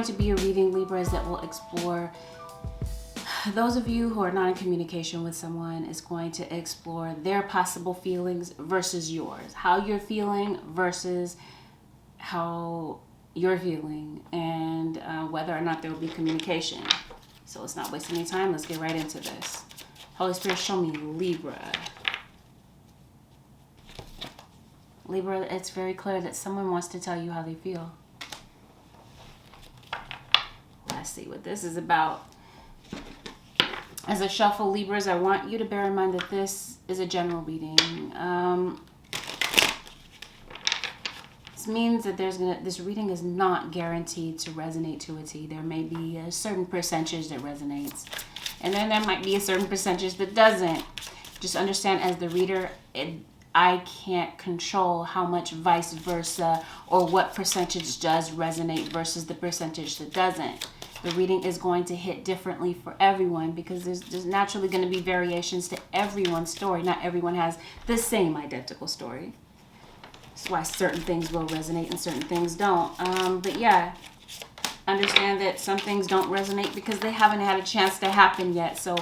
going to be a reading, Libras, that will explore, those of you who are not in communication with someone, is going to explore their possible feelings versus yours. How you're feeling versus how you're feeling, and whether or not there will be communication. So let's not waste any time. Let's get right into this. Holy Spirit, show me Libra. Libra, it's very clear that someone wants to tell you how they feel. Let's see what this is about. As I shuffle, Libras, I want you to bear in mind that this is a general reading. This means that this reading is not guaranteed to resonate to a T. There may be a certain percentage that resonates, and then there might be a certain percentage that doesn't. Just understand, as the reader, I can't control how much vice versa or what percentage does resonate versus the percentage that doesn't. The reading is going to hit differently for everyone because there's naturally going to be variations to everyone's story. Not everyone has the same identical story. That's why certain things will resonate and certain things don't. But yeah, understand that some things don't resonate because they haven't had a chance to happen yet. So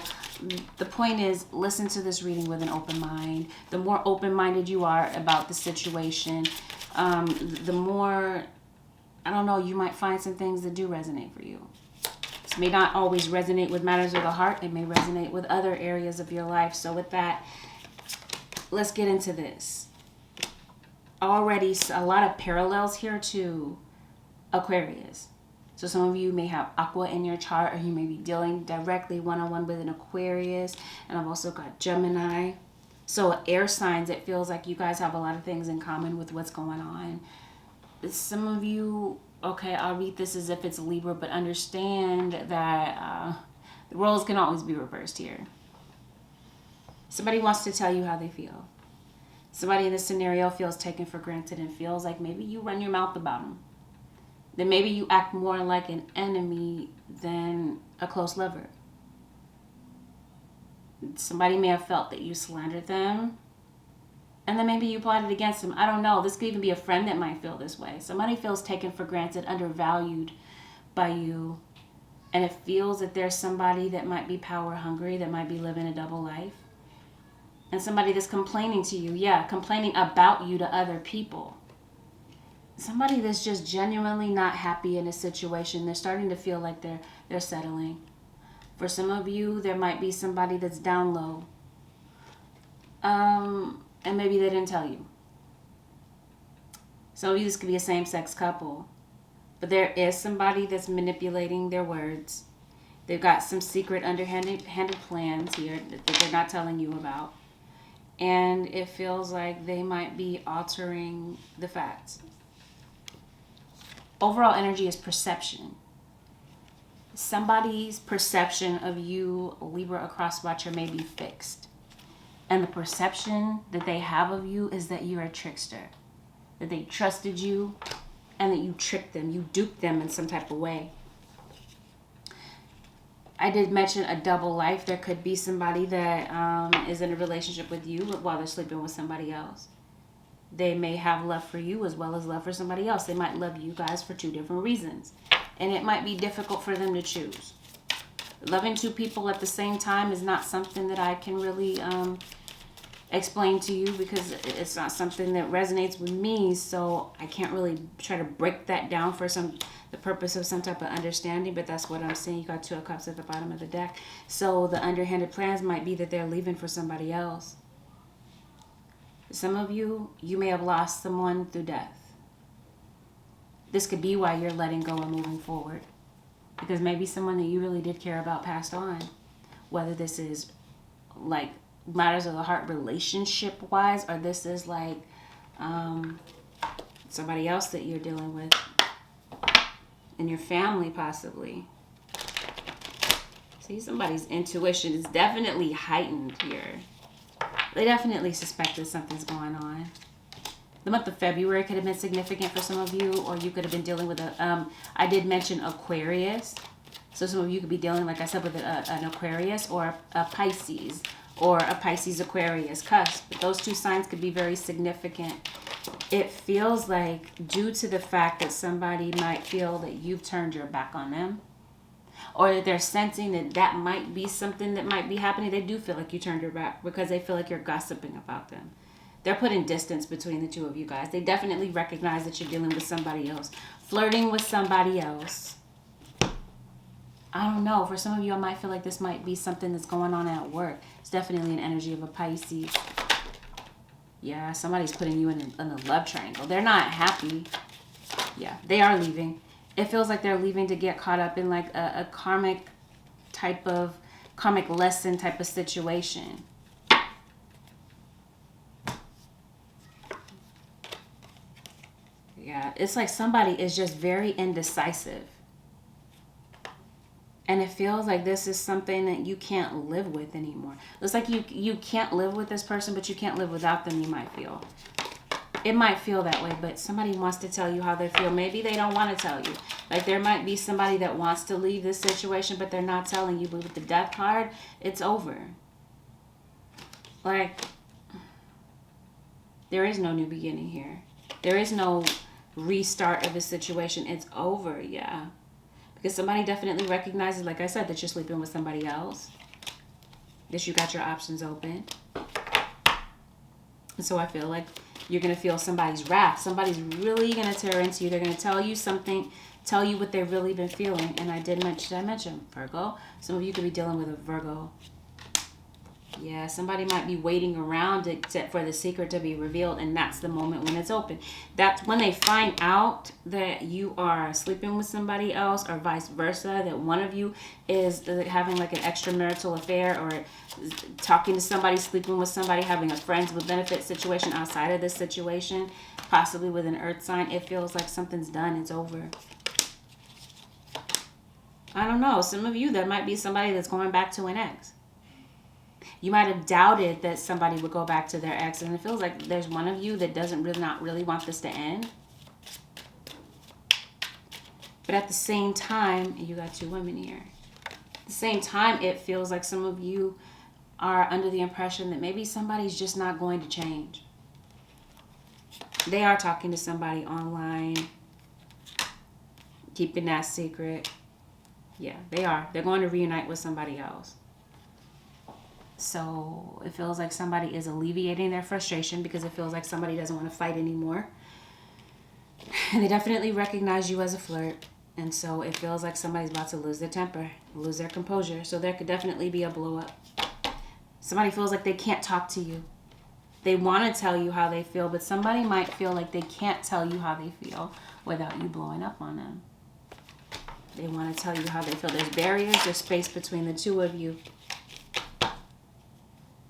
the point is, listen to this reading with an open mind. The more open-minded you are about the situation, the more, I don't know, you might find some things that do resonate for you. This may not always resonate with matters of the heart. It may resonate with other areas of your life. So with that, let's get into this. Already a lot of parallels here to Aquarius. So some of you may have Aqua in your chart, or you may be dealing directly one-on-one with an Aquarius. And I've also got Gemini. So air signs, it feels like you guys have a lot of things in common with what's going on. Some of you, okay, I'll read this as if it's Libra, but understand that the roles can always be reversed here. Somebody wants to tell you how they feel. Somebody in this scenario feels taken for granted and feels like maybe you run your mouth about them. Then maybe you act more like an enemy than a close lover. Somebody may have felt that you slandered them, and then maybe you plotted against them. I don't know. This could even be a friend that might feel this way. Somebody feels taken for granted, undervalued by you, and it feels that there's somebody that might be power hungry, that might be living a double life. And somebody that's complaining to you, complaining about you to other people. Somebody that's just genuinely not happy in a situation. They're starting to feel like they're settling. For some of you, there might be somebody that's down low. And maybe they didn't tell you. Some of you, this could be a same-sex couple. But there is somebody that's manipulating their words. They've got some secret underhanded plans here that they're not telling you about. And it feels like they might be altering the facts. Overall energy is perception. Somebody's perception of you, Libra, a cross-watcher, may be fixed. And the perception that they have of you is that you're a trickster. That they trusted you and that you tricked them. You duped them in some type of way. I did mention a double life. There could be somebody that is in a relationship with you while they're sleeping with somebody else. They may have love for you as well as love for somebody else. They might love you guys for two different reasons. And it might be difficult for them to choose. Loving two people at the same time is not something that I can really explain to you because it's not something that resonates with me. So I can't really try to break that down for the purpose of some type of understanding. But that's what I'm saying. You got 2 of Cups at the bottom of the deck. So the underhanded plans might be that they're leaving for somebody else. Some of you, you may have lost someone through death. This could be why you're letting go and moving forward. Because maybe someone that you really did care about passed on. Whether this is like matters of the heart relationship wise, or this is like somebody else that you're dealing with in your family possibly. See, somebody's intuition is definitely heightened here. They definitely suspect that something's going on. The month of February could have been significant for some of you, or you could have been dealing with I did mention Aquarius. So some of you could be dealing, like I said, with an Aquarius or a Pisces, or a Pisces Aquarius cusp. But those two signs could be very significant it feels like due to the fact that somebody might feel that you've turned your back on them, or that they're sensing that that might be something that might be happening, they do feel like you turned your back because they feel like you're gossiping about them. They're putting distance between the two of you guys. They definitely recognize that you're dealing with somebody else, flirting with somebody else. I don't know. For some of you, I might feel like this might be something that's going on at work. It's definitely an energy of a Pisces. Yeah, somebody's putting you in a love triangle. They're not happy. Yeah, they are leaving. It feels like they're leaving to get caught up in like a karmic lesson type of situation. Yeah, it's like somebody is just very indecisive. And it feels like this is something that you can't live with anymore. It's like you can't live with this person, but you can't live without them, you might feel. It might feel that way, but somebody wants to tell you how they feel. Maybe they don't want to tell you. Like there might be somebody that wants to leave this situation, but they're not telling you. But with the death card, it's over. Like, there is no new beginning here. There is no restart of the situation. It's over, yeah. Because somebody definitely recognizes, like I said, that you're sleeping with somebody else. That you got your options open. And so I feel like you're going to feel somebody's wrath. Somebody's really going to tear into you. They're going to tell you something, tell you what they've really been feeling. And did I mention Virgo? Some of you could be dealing with a Virgo. Yeah, somebody might be waiting around for the secret to be revealed, and that's the moment when it's open. That's when they find out that you are sleeping with somebody else, or vice versa, that one of you is having like an extramarital affair, or talking to somebody, sleeping with somebody, having a friends with benefit situation outside of this situation, possibly with an earth sign. It feels like something's done. It's over. I don't know. Some of you, there might be somebody that's going back to an ex. You might have doubted that somebody would go back to their ex, and it feels like there's one of you that doesn't not really want this to end. But at the same time, you got two women here. At the same time, it feels like some of you are under the impression that maybe somebody's just not going to change. They are talking to somebody online, keeping that secret. Yeah, they are. They're going to reunite with somebody else. So it feels like somebody is alleviating their frustration because it feels like somebody doesn't want to fight anymore. And they definitely recognize you as a flirt. And so it feels like somebody's about to lose their temper, lose their composure. So there could definitely be a blow up. Somebody feels like they can't talk to you. They want to tell you how they feel, but somebody might feel like they can't tell you how they feel without you blowing up on them. They want to tell you how they feel. There's barriers, there's space between the two of you.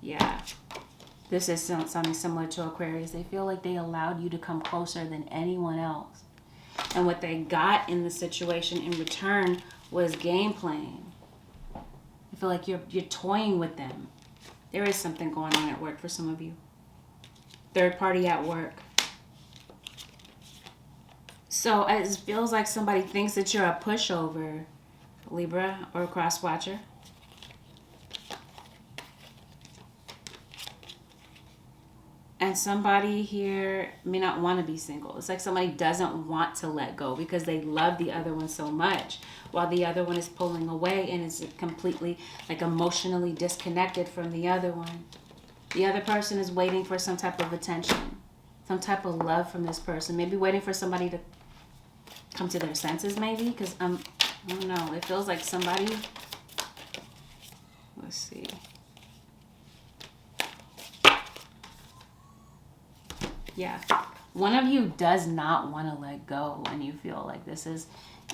Yeah, this is something similar to Aquarius. They feel like they allowed you to come closer than anyone else. And what they got in the situation in return was game playing. I feel like you're toying with them. There is something going on at work for some of you. Third party at work. So it feels like somebody thinks that you're a pushover, Libra, or a cross watcher. And somebody here may not want to be single. It's like somebody doesn't want to let go because they love the other one so much, while the other one is pulling away and is completely like emotionally disconnected from the other one. The other person is waiting for some type of attention, some type of love from this person. Maybe waiting for somebody to come to their senses, maybe. Because I don't know. It feels like somebody. Let's see. Yeah, one of you does not want to let go, and you feel like this is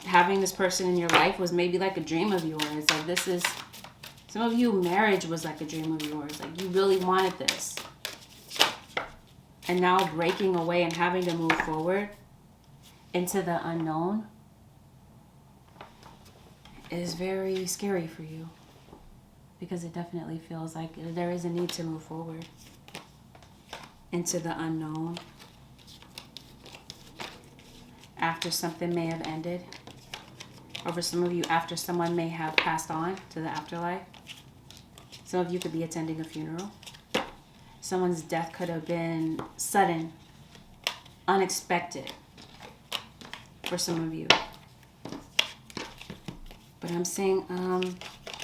having this person in your life was maybe like a dream of yours. Like this is, some of you, marriage was like a dream of yours. Like you really wanted this, and now breaking away and having to move forward into the unknown is very scary for you, because it definitely feels like there is a need to move forward into the unknown after something may have ended, or for some of you after someone may have passed on to the afterlife. Some of you could be attending a funeral. Someone's death could have been sudden, unexpected for some of you. But I'm saying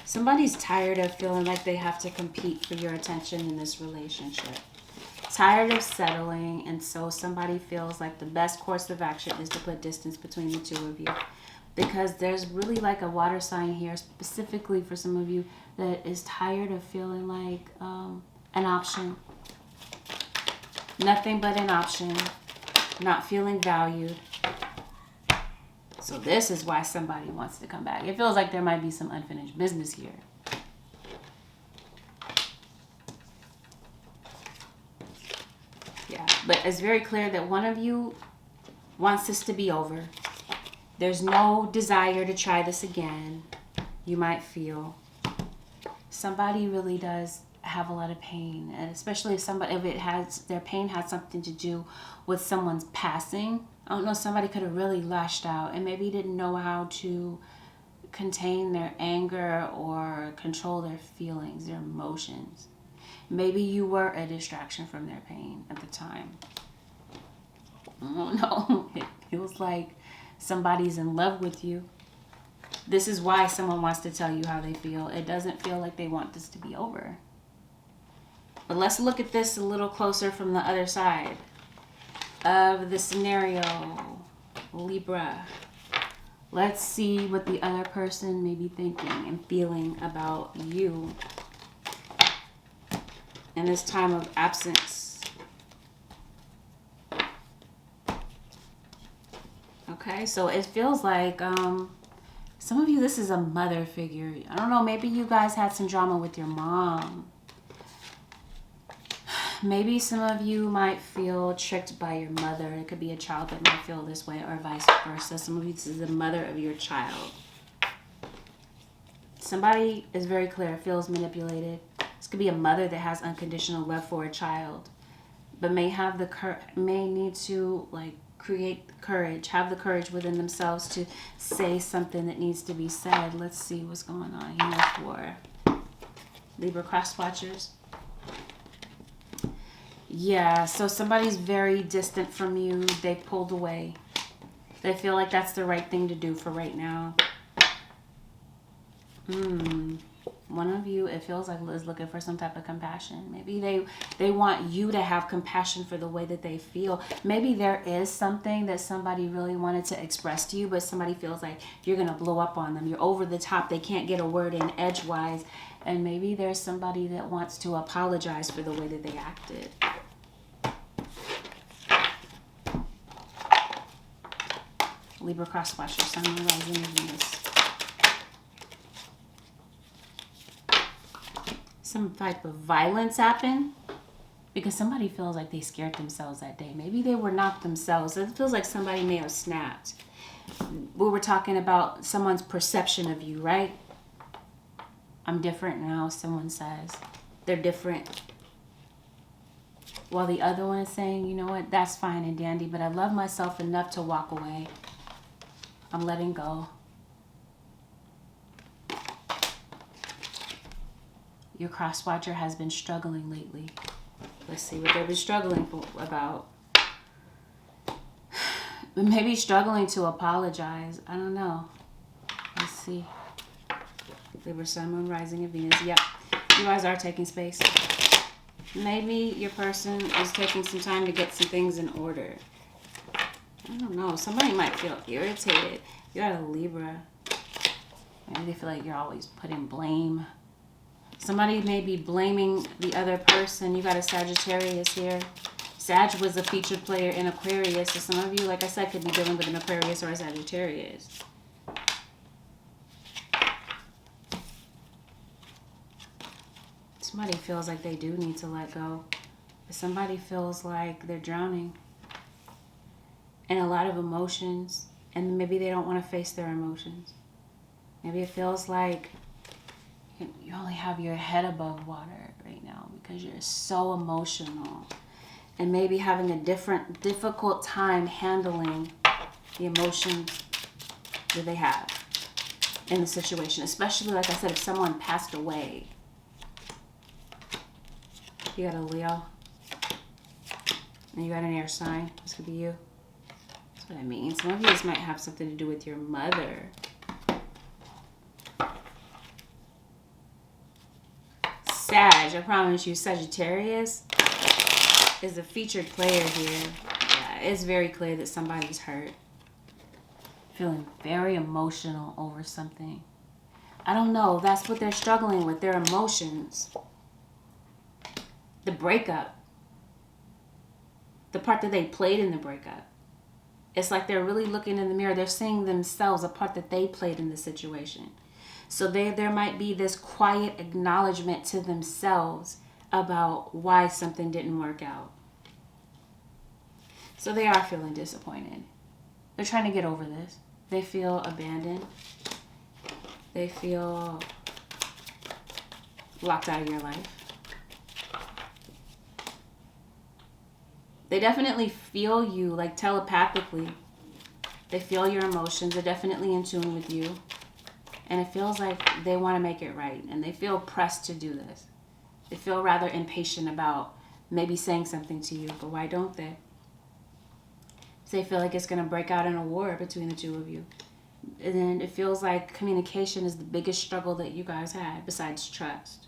somebody's tired of feeling like they have to compete for your attention in this relationship. Tired of settling, and so somebody feels like the best course of action is to put distance between the two of you. Because there's really like a water sign here, specifically for some of you, that is tired of feeling like an option. Nothing but an option. Not feeling valued. So this is why somebody wants to come back. It feels like there might be some unfinished business here. Yeah, but it's very clear that one of you wants this to be over. There's no desire to try this again. You might feel somebody really does have a lot of pain, and especially if their pain has something to do with someone's passing. I don't know, somebody could have really lashed out and maybe didn't know how to contain their anger or control their feelings, their emotions. Maybe you were a distraction from their pain at the time. I don't know. It feels like somebody's in love with you. This is why someone wants to tell you how they feel. It doesn't feel like they want this to be over. But let's look at this a little closer from the other side of the scenario, Libra. Let's see what the other person may be thinking and feeling about you in this time of absence. Okay, so it feels like some of you, this is a mother figure. I don't know, maybe you guys had some drama with your mom. Maybe some of you might feel tricked by your mother. It could be a child that might feel this way, or vice versa. Some of you, this is the mother of your child. Somebody is very clear, feels manipulated. This could be a mother that has unconditional love for a child, but may need to create the courage, have the courage within themselves to say something that needs to be said. Let's see what's going on here for Libra cross watchers. Yeah, so somebody's very distant from you. They pulled away. They feel like that's the right thing to do for right now. One of you, it feels like, is looking for some type of compassion. Maybe they want you to have compassion for the way that they feel. Maybe there is something that somebody really wanted to express to you, but somebody feels like you're going to blow up on them. You're over the top. They can't get a word in edgewise. And maybe there's somebody that wants to apologize for the way that they acted. Libra cross watcher, Sun, Moon, Rising, and Venus. Some type of violence happened because somebody feels like they scared themselves that day. Maybe they were not themselves. It feels like somebody may have snapped. We were talking about someone's perception of you, right? I'm different now, someone says. They're different. While the other one is saying, you know what, that's fine and dandy, but I love myself enough to walk away. I'm letting go. Your cross watcher has been struggling lately. Let's see what they've been struggling about. Maybe struggling to apologize. I don't know. Let's see. Libra, Sun, Moon, Rising, and Venus. Yep. You guys are taking space. Maybe your person is taking some time to get some things in order. I don't know. Somebody might feel irritated. You're a Libra. Maybe they feel like you're always putting blame. Somebody may be blaming the other person. You got a Sagittarius here. Sag was a featured player in Aquarius. So some of you, like I said, could be dealing with an Aquarius or a Sagittarius. Somebody feels like they do need to let go. But somebody feels like they're drowning in a lot of emotions. And maybe they don't want to face their emotions. Maybe it feels like you only have your head above water right now because you're so emotional. And maybe having a difficult time handling the emotions that they have in the situation. Especially, like I said, if someone passed away. You got a Leo. And you got an air sign. This could be you. That's what I mean. Some of you, this might have something to do with your mother. Sag, I promise you, Sagittarius is a featured player here. Yeah, it's very clear that somebody's hurt. Feeling very emotional over something. I don't know. That's what they're struggling with, their emotions. The breakup. The part that they played in the breakup. It's like they're really looking in the mirror. They're seeing themselves, a part that they played in the situation. So there might be this quiet acknowledgement to themselves about why something didn't work out. So they are feeling disappointed. They're trying to get over this. They feel abandoned. They feel locked out of your life. They definitely feel you, like telepathically. They feel your emotions. They're definitely in tune with you. And it feels like they want to make it right. And they feel pressed to do this. They feel rather impatient about maybe saying something to you. But why don't they? They feel like it's going to break out in a war between the two of you. And then it feels like communication is the biggest struggle that you guys had besides trust.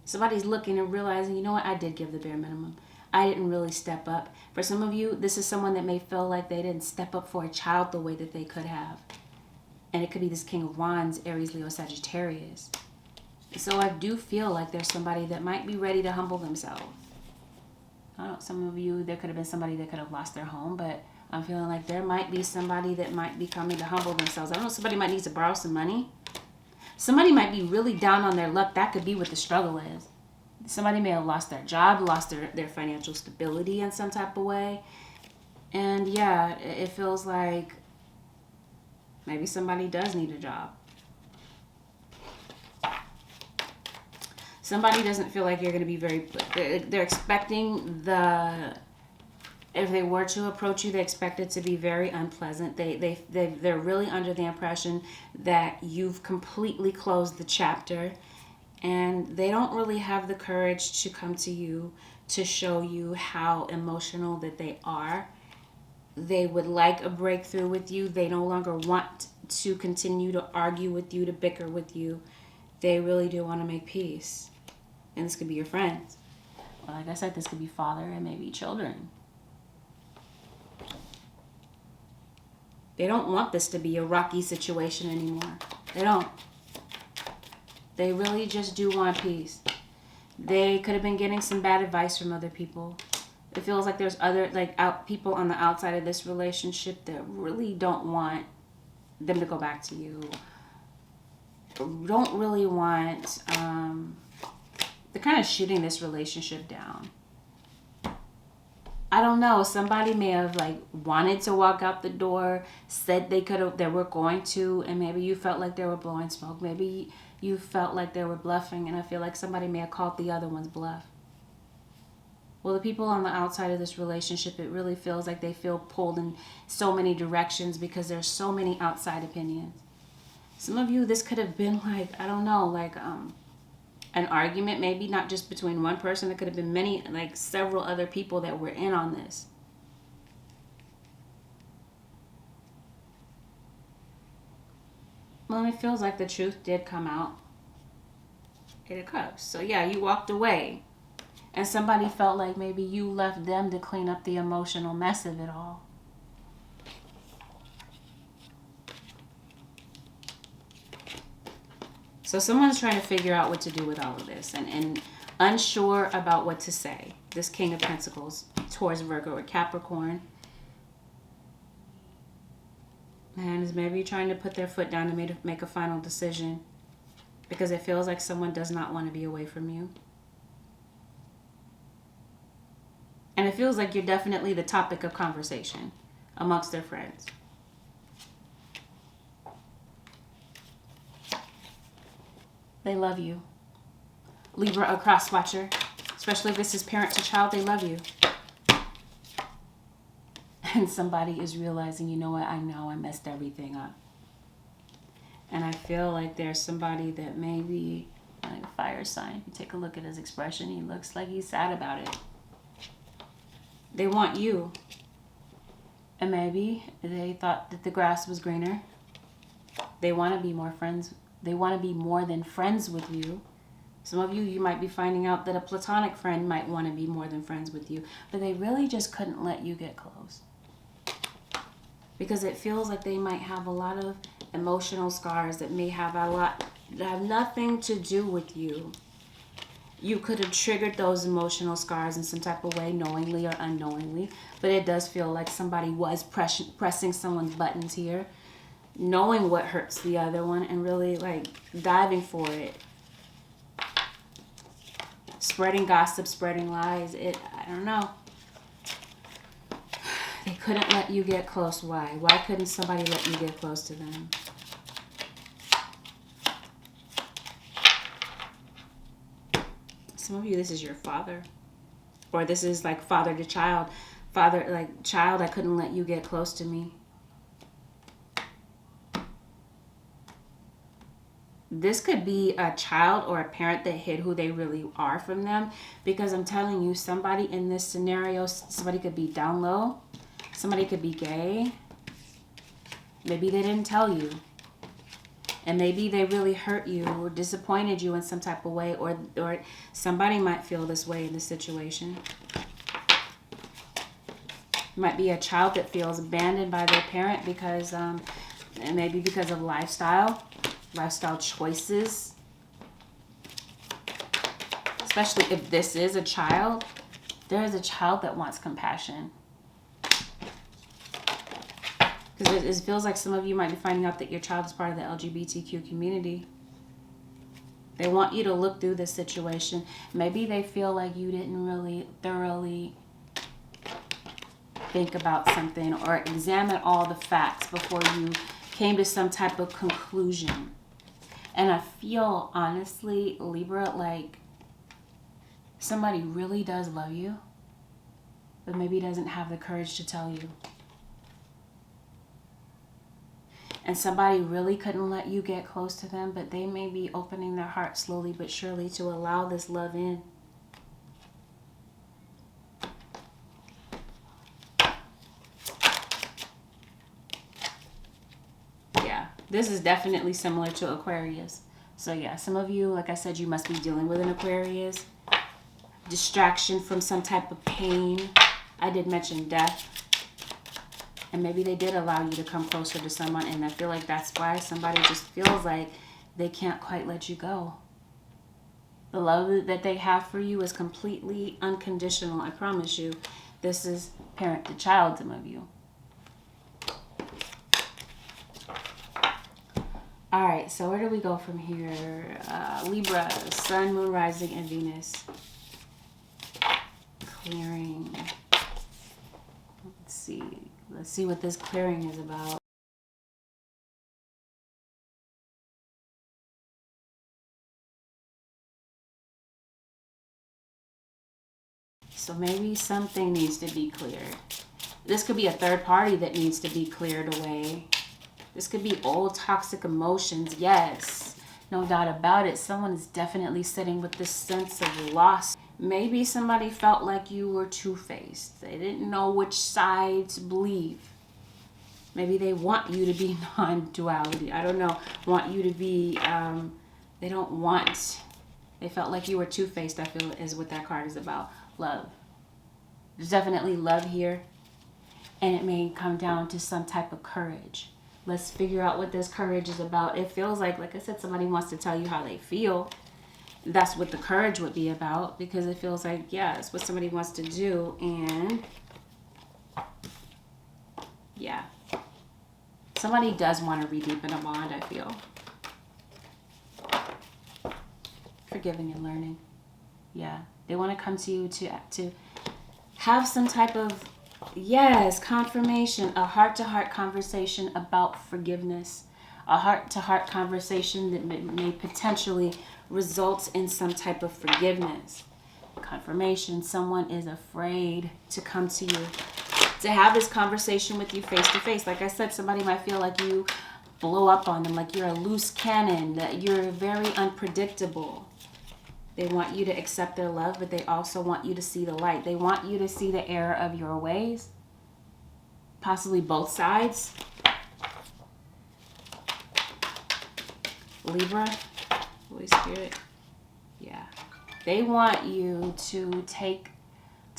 Somebody's looking and realizing, you know what, I did give the bare minimum. I didn't really step up. For some of you, this is someone that may feel like they didn't step up for a child the way that they could have. And it could be this King of Wands, Aries, Leo, Sagittarius. So I do feel like there's somebody that might be ready to humble themselves. I don't know, some of you, there could have been somebody that could have lost their home, but I'm feeling like there might be somebody that might be coming to humble themselves. I don't know, somebody might need to borrow some money. Somebody might be really down on their luck. That could be what the struggle is. Somebody may have lost their job, lost their financial stability in some type of way. And yeah, it feels like maybe somebody does need a job. Somebody doesn't feel like you're going to be they're expecting if they were to approach you, they expect it to be very unpleasant. They're really under the impression that you've completely closed the chapter, and they don't really have the courage to come to you to show you how emotional that they are. They would like a breakthrough with you. They no longer want to continue to argue with you, to bicker with you. They really do want to make peace. And this could be your friends. Well, like I said, this could be father and maybe children. They don't want this to be a rocky situation anymore. They don't. They really just do want peace. They could have been getting some bad advice from other people. It feels like there's other people on the outside of this relationship that really don't want them to go back to you. Don't really want, they're kind of shooting this relationship down. I don't know. Somebody may have wanted to walk out the door, said they were going to, and maybe you felt like they were blowing smoke. Maybe you felt like they were bluffing, and I feel like somebody may have called the other one's bluff. Well, the people on the outside of this relationship, it really feels like they feel pulled in so many directions because there's so many outside opinions. Some of you, this could have been an argument, maybe not just between one person. It could have been several other people that were in on this. Well, it feels like the truth did come out. Eight of Cups. So yeah, you walked away. And somebody felt like maybe you left them to clean up the emotional mess of it all. So someone's trying to figure out what to do with all of this and unsure about what to say. This King of Pentacles, Taurus, Virgo, or Capricorn. And is maybe trying to put their foot down to make a final decision because it feels like someone does not want to be away from you. And it feels like you're definitely the topic of conversation amongst their friends. They love you. Libra, a cross watcher. Especially if this is parent to child, they love you. And somebody is realizing, you know what, I know I messed everything up. And I feel like there's somebody that maybe, like a fire sign, if you take a look at his expression, he looks like he's sad about it. They want you. And maybe they thought that the grass was greener. They want to be more friends. They want to be more than friends with you. Some of you might be finding out that a platonic friend might want to be more than friends with you, but they really just couldn't let you get close. Because it feels like they might have a lot of emotional scars that may have that have nothing to do with you. You could have triggered those emotional scars in some type of way, knowingly or unknowingly, but it does feel like somebody was pressing someone's buttons here, knowing what hurts the other one and really like diving for it. Spreading gossip, spreading lies. I don't know. They couldn't let you get close. Why? Why couldn't somebody let you get close to them? Some of you, this is your father. Or this is like father to child. Father, like, child, I couldn't let you get close to me. This could be a child or a parent that hid who they really are from them. Because I'm telling you, somebody in this scenario, somebody could be down low. Somebody could be gay. Maybe they didn't tell you. And maybe they really hurt you or disappointed you in some type of way. Or somebody might feel this way in this situation. It might be a child that feels abandoned by their parent because, and maybe because of lifestyle choices. Especially if this is a child. There is a child that wants compassion. Because it feels like some of you might be finding out that your child is part of the LGBTQ community. They want you to look through this situation. Maybe they feel like you didn't really thoroughly think about something or examine all the facts before you came to some type of conclusion. And I feel, honestly, Libra, like somebody really does love you, but maybe doesn't have the courage to tell you. And somebody really couldn't let you get close to them, but they may be opening their heart slowly but surely to allow this love in. Yeah, this is definitely similar to Aquarius. So yeah, some of you, like I said, you must be dealing with an Aquarius. Distraction from some type of pain. I did mention death. And maybe they did allow you to come closer to someone. And I feel like that's why somebody just feels like they can't quite let you go. The love that they have for you is completely unconditional. I promise you. This is parent to child, some of you. All right, so where do we go from here? Libra, Sun, Moon, Rising, and Venus. Clearing. Let's see. Let's see what this clearing is about. So maybe something needs to be cleared. This could be a third party that needs to be cleared away. This could be old toxic emotions. Yes, no doubt about it. Someone is definitely sitting with this sense of loss. Maybe somebody felt like you were two-faced. They didn't know which side to believe. Maybe they want you to be non-duality. I don't know. Want you to be, they don't want, they felt like you were two-faced, I feel, is what that card is about. Love. There's definitely love here. And it may come down to some type of courage. Let's figure out what this courage is about. It feels like I said, somebody wants to tell you how they feel. That's what the courage would be about. Because it feels like, yeah, it's what somebody wants to do. And, yeah. Somebody does want to redeepen a bond, I feel. Forgiving and learning. Yeah. They want to come to you to have some type of, yes, confirmation, a heart-to-heart conversation about forgiveness, a heart-to-heart conversation that may potentially result in some type of forgiveness. Confirmation, someone is afraid to come to you, to have this conversation with you face-to-face. Like I said, somebody might feel like you blow up on them, like you're a loose cannon, that you're very unpredictable. They want you to accept their love, but they also want you to see the light. They want you to see the error of your ways. Possibly both sides. Libra, Holy Spirit. Yeah. They want you to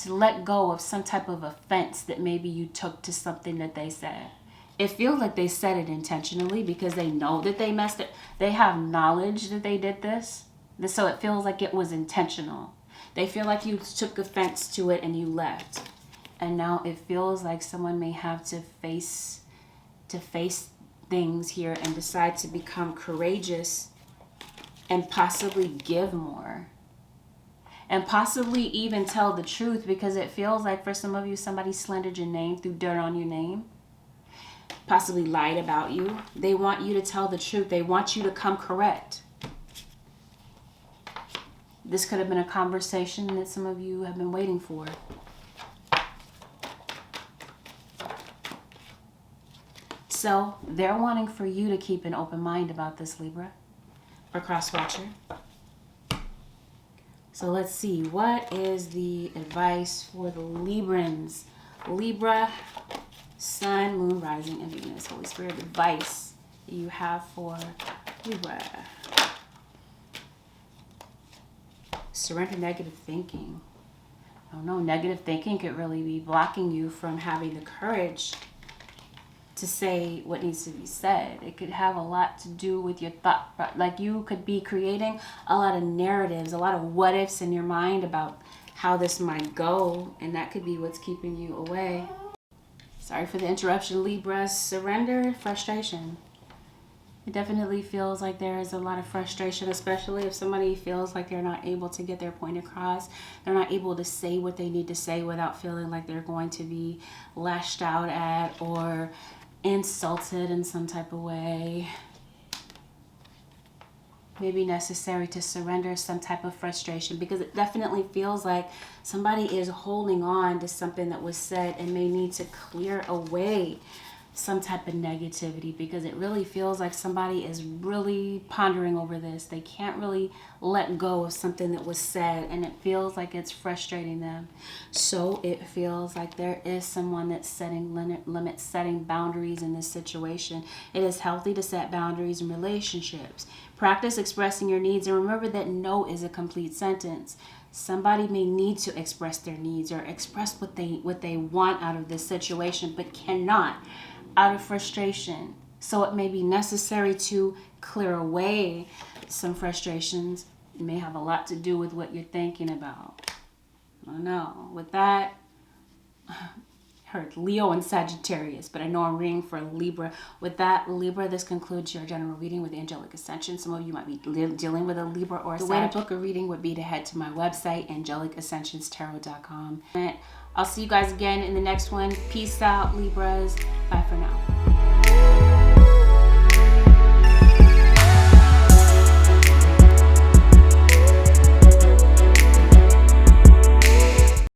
let go of some type of offense that maybe you took to something that they said. It feels like they said it intentionally because they know that they messed it. They have knowledge that they did this. So it feels like it was intentional. They feel like you took offense to it and you left. And now it feels like someone may have to face things here and decide to become courageous and possibly give more. And possibly even tell the truth, because it feels like for some of you, somebody slandered your name, threw dirt on your name, possibly lied about you. They want you to tell the truth. They want you to come correct. This could have been a conversation that some of you have been waiting for. So they're wanting for you to keep an open mind about this, Libra or cross-watcher. So let's see, what is the advice for the Librans? Libra, Sun, Moon, Rising, and Venus. Holy Spirit, advice that you have for Libra. Surrender negative thinking. I don't know, negative thinking could really be blocking you from having the courage to say what needs to be said. It could have a lot to do with your thought. Like you could be creating a lot of narratives, a lot of what ifs in your mind about how this might go. And that could be what's keeping you away. Sorry for the interruption, Libra. Surrender, frustration. It definitely feels like there is a lot of frustration, especially if somebody feels like they're not able to get their point across. They're not able to say what they need to say without feeling like they're going to be lashed out at or insulted in some type of way. Maybe necessary to surrender some type of frustration, because it definitely feels like somebody is holding on to something that was said and may need to clear away some type of negativity, because it really feels like somebody is really pondering over this. They can't really let go of something that was said, and it feels like it's frustrating them. So it feels like there is someone that's setting limits, setting boundaries in this situation. It is healthy to set boundaries in relationships. Practice expressing your needs, and remember that no is a complete sentence. Somebody may need to express their needs or express what they want out of this situation, but cannot out of frustration. So it may be necessary to clear away some frustrations. It may have a lot to do with what you're thinking about. I don't know. With that, I heard Leo and Sagittarius, but I know I'm reading for Libra. With that, Libra, this concludes your general reading with the Angelic Ascensions. Some of you might be dealing with a Libra or a Sag. The way to book a reading would be to head to my website, AngelicAscensionsTarot.com. I'll see you guys again in the next one. Peace out, Libras. Bye for now.